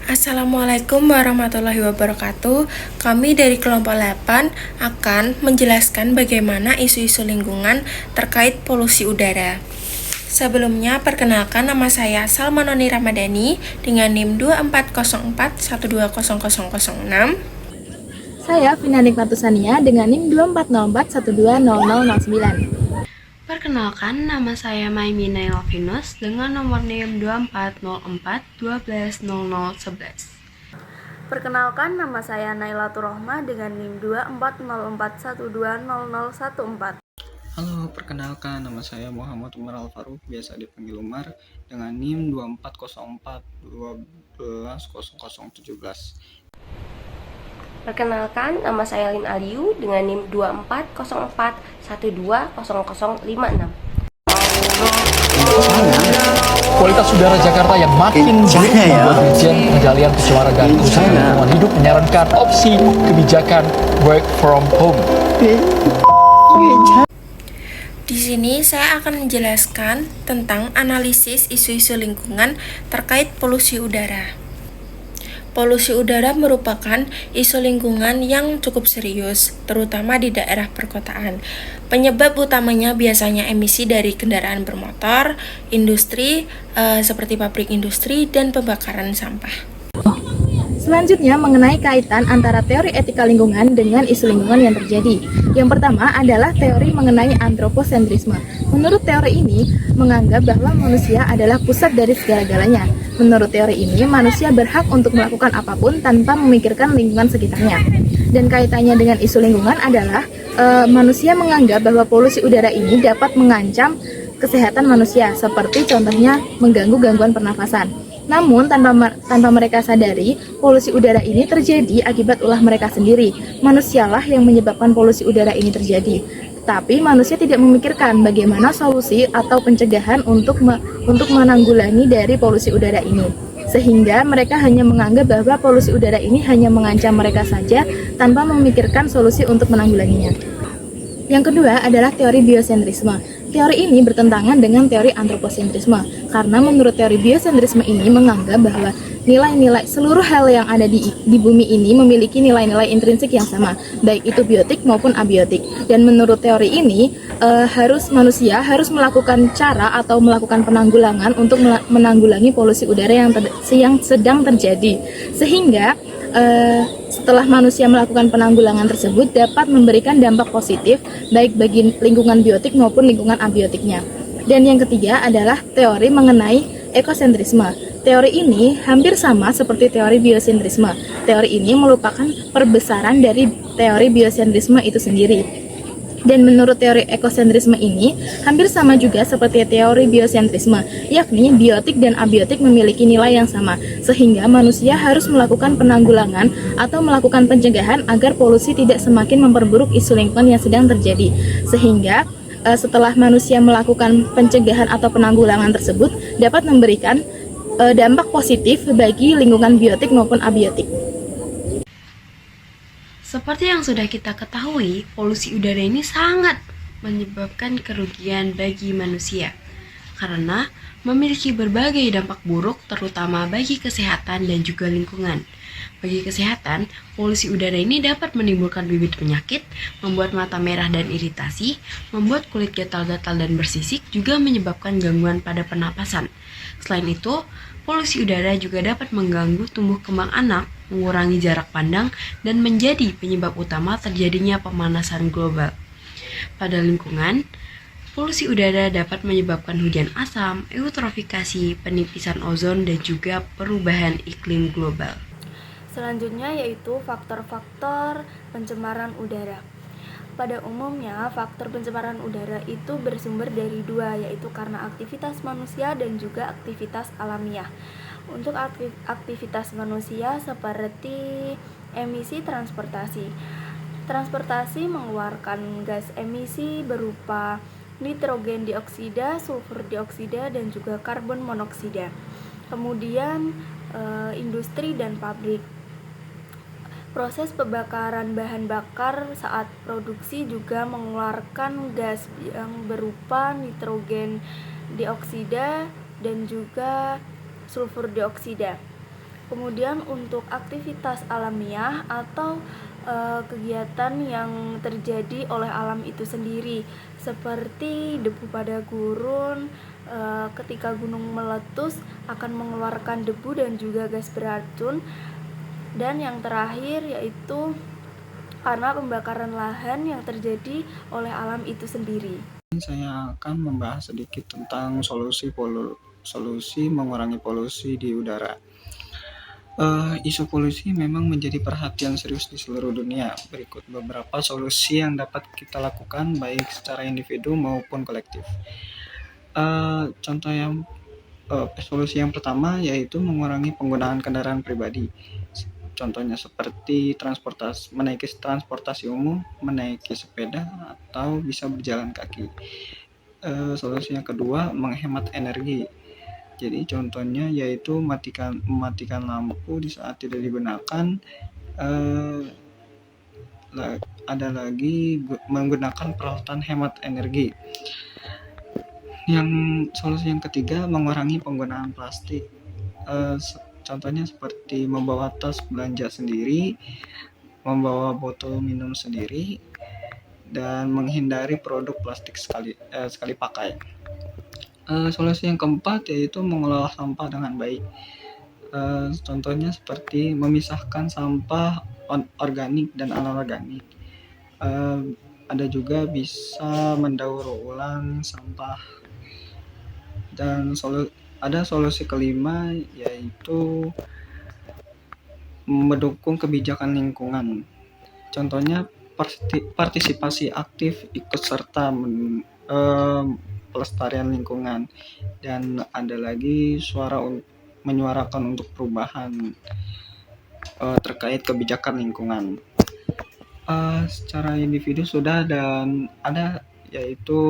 Assalamualaikum warahmatullahi wabarakatuh. Kami dari kelompok 8 akan menjelaskan bagaimana isu-isu lingkungan terkait polusi udara. Sebelumnya, perkenalkan nama saya Salma Noni Ramadhani dengan NIM 2404120006. Saya Vina Nikmatusania dengan NIM 2404120009. Perkenalkan, nama saya Maimina Elvinus dengan nomor NIM 2404120011. Perkenalkan, nama saya Nailatul Rohmah dengan NIM 2404120014. Halo, perkenalkan nama saya Muhammad Umar Al-Faruq, biasa dipanggil Umar, dengan NIM 2404120017. Perkenalkan, nama saya Lin Aliu dengan NIM 2404120056. Kualitas udara Jakarta yang makin buruk, Dirjen Pengendalian Pencemaran dan Kerusakan Lingkungan Hidup menyarankan opsi kebijakan work from home. Di sini saya akan menjelaskan tentang analisis isu-isu lingkungan terkait polusi udara. Polusi udara merupakan isu lingkungan yang cukup serius, terutama di daerah perkotaan. Penyebab utamanya biasanya emisi dari kendaraan bermotor, industri seperti pabrik industri, dan pembakaran sampah. Selanjutnya mengenai kaitan antara teori etika lingkungan dengan isu lingkungan yang terjadi. Yang pertama adalah teori mengenai antroposentrisme. Menurut teori ini menganggap bahwa manusia adalah pusat dari segala-galanya. Menurut teori ini, manusia berhak untuk melakukan apapun tanpa memikirkan lingkungan sekitarnya. Dan kaitannya dengan isu lingkungan adalah manusia menganggap bahwa polusi udara ini dapat mengancam kesehatan manusia, seperti contohnya mengganggu gangguan pernafasan. Namun tanpa mereka sadari, polusi udara ini terjadi akibat ulah mereka sendiri. Manusialah yang menyebabkan polusi udara ini terjadi. Tapi manusia tidak memikirkan bagaimana solusi atau pencegahan untuk menanggulangi dari polusi udara ini. Sehingga mereka hanya menganggap bahwa polusi udara ini hanya mengancam mereka saja tanpa memikirkan solusi untuk menanggulanginya. Yang kedua adalah teori biosentrisme. Teori ini bertentangan dengan teori antroposentrisme, karena menurut teori biosentrisme ini menganggap bahwa nilai-nilai seluruh hal yang ada di bumi ini memiliki nilai-nilai intrinsik yang sama, baik itu biotik maupun abiotik. Dan menurut teori ini, manusia harus melakukan cara atau melakukan penanggulangan untuk menanggulangi polusi udara yang sedang terjadi. Sehingga setelah manusia melakukan penanggulangan tersebut dapat memberikan dampak positif baik bagi lingkungan biotik maupun lingkungan abiotiknya. Dan yang ketiga adalah teori mengenai ekosentrisme. Teori ini hampir sama seperti teori biosentrisme. Teori ini merupakan perbesaran dari teori biosentrisme itu sendiri. Dan menurut teori ekosentrisme ini hampir sama juga seperti teori biosentrisme, yakni biotik dan abiotik memiliki nilai yang sama, sehingga manusia harus melakukan penanggulangan atau melakukan pencegahan agar polusi tidak semakin memperburuk isu lingkungan yang sedang terjadi. Sehingga setelah manusia melakukan pencegahan atau penanggulangan tersebut dapat memberikan dampak positif bagi lingkungan biotik maupun abiotik. Seperti yang sudah kita ketahui, polusi udara ini sangat menyebabkan kerugian bagi manusia karena memiliki berbagai dampak buruk terutama bagi kesehatan dan juga lingkungan. Bagi kesehatan, polusi udara ini dapat menimbulkan bibit penyakit, membuat mata merah dan iritasi, membuat kulit gatal-gatal dan bersisik, juga menyebabkan gangguan pada pernapasan. Selain itu, polusi udara juga dapat mengganggu tumbuh kembang anak, mengurangi jarak pandang, dan menjadi penyebab utama terjadinya pemanasan global. Pada lingkungan, polusi udara dapat menyebabkan hujan asam, eutrofikasi, penipisan ozon, dan juga perubahan iklim global. Selanjutnya yaitu faktor-faktor pencemaran udara. Pada umumnya, faktor pencemaran udara itu bersumber dari dua, yaitu karena aktivitas manusia dan juga aktivitas alamiah. Untuk aktivitas manusia seperti emisi transportasi. Transportasi mengeluarkan gas emisi berupa nitrogen dioksida, sulfur dioksida, dan juga karbon monoksida. Kemudian industri dan pabrik. Proses pembakaran bahan bakar saat produksi juga mengeluarkan gas yang berupa nitrogen dioksida dan juga sulfur dioksida. Kemudian untuk aktivitas alamiah atau kegiatan yang terjadi oleh alam itu sendiri, seperti debu pada gurun, ketika gunung meletus akan mengeluarkan debu dan juga gas beracun. Dan yang terakhir yaitu karena pembakaran lahan yang terjadi oleh alam itu sendiri. Saya akan membahas sedikit tentang solusi mengurangi polusi di udara. Isu polusi memang menjadi perhatian serius di seluruh dunia. Berikut beberapa solusi yang dapat kita lakukan baik secara individu maupun kolektif. Solusi yang pertama yaitu mengurangi penggunaan kendaraan pribadi. Contohnya seperti menaiki transportasi umum, menaiki sepeda, atau bisa berjalan kaki. Solusi yang kedua, menghemat energi. Jadi contohnya yaitu mematikan lampu di saat tidak digunakan. Ada lagi menggunakan peralatan hemat energi. Solusi yang ketiga, mengurangi penggunaan plastik. Contohnya seperti membawa tas belanja sendiri, membawa botol minum sendiri, dan menghindari produk plastik sekali pakai. Solusi yang keempat yaitu mengelola sampah dengan baik. Contohnya seperti memisahkan sampah organik dan anorganik. Ada juga bisa mendaur ulang sampah. Dan ada solusi kelima yaitu mendukung kebijakan lingkungan. Contohnya partisipasi aktif, ikut serta pelestarian lingkungan, dan ada lagi menyuarakan untuk perubahan terkait kebijakan lingkungan. Secara individu sudah, dan ada yaitu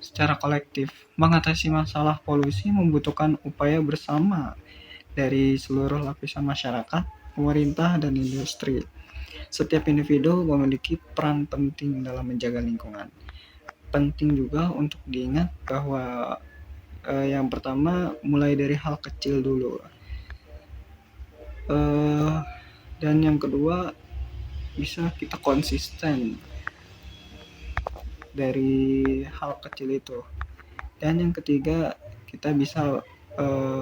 secara kolektif. Mengatasi masalah polusi membutuhkan upaya bersama dari seluruh lapisan masyarakat, pemerintah, dan industri. Setiap individu memiliki peran penting dalam menjaga lingkungan. Penting juga untuk diingat bahwa yang pertama mulai dari hal kecil dulu, dan yang kedua bisa kita konsisten dari hal kecil itu, dan yang ketiga kita bisa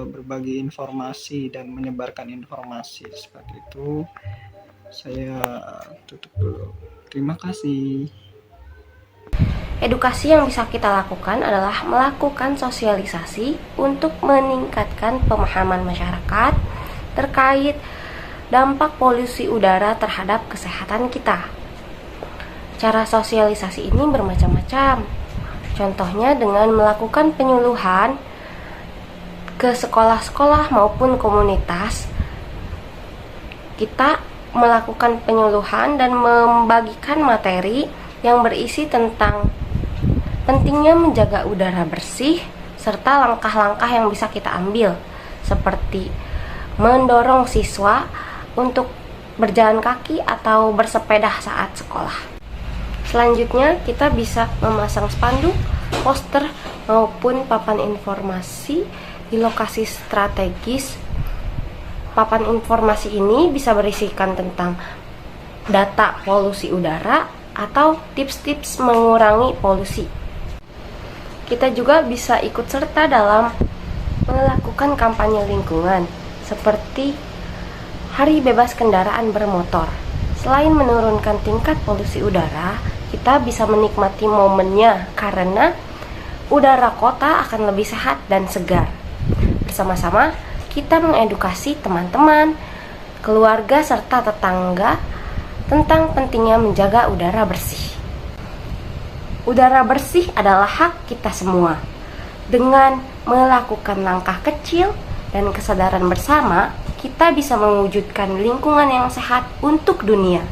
berbagi informasi dan menyebarkan informasi. Seperti itu. Saya tutup dulu. Terima kasih. Edukasi yang bisa kita lakukan adalah melakukan sosialisasi untuk meningkatkan pemahaman masyarakat terkait dampak polusi udara terhadap kesehatan kita. Cara sosialisasi ini bermacam-macam. Contohnya dengan melakukan penyuluhan ke sekolah-sekolah maupun komunitas. Kita melakukan penyuluhan dan membagikan materi yang berisi tentang pentingnya menjaga udara bersih serta langkah-langkah yang bisa kita ambil, seperti mendorong siswa untuk berjalan kaki atau bersepeda saat sekolah. Selanjutnya, kita bisa memasang spanduk, poster, maupun papan informasi di lokasi strategis. Papan informasi ini bisa berisikan tentang data polusi udara atau tips-tips mengurangi polusi. Kita juga bisa ikut serta dalam melakukan kampanye lingkungan, seperti Hari Bebas Kendaraan Bermotor. Selain menurunkan tingkat polusi udara, kita bisa menikmati momennya karena udara kota akan lebih sehat dan segar. Bersama-sama, kita mengedukasi teman-teman, keluarga, serta tetangga tentang pentingnya menjaga udara bersih. Udara bersih adalah hak kita semua. Dengan melakukan langkah kecil dan kesadaran bersama, kita bisa mewujudkan lingkungan yang sehat untuk dunia.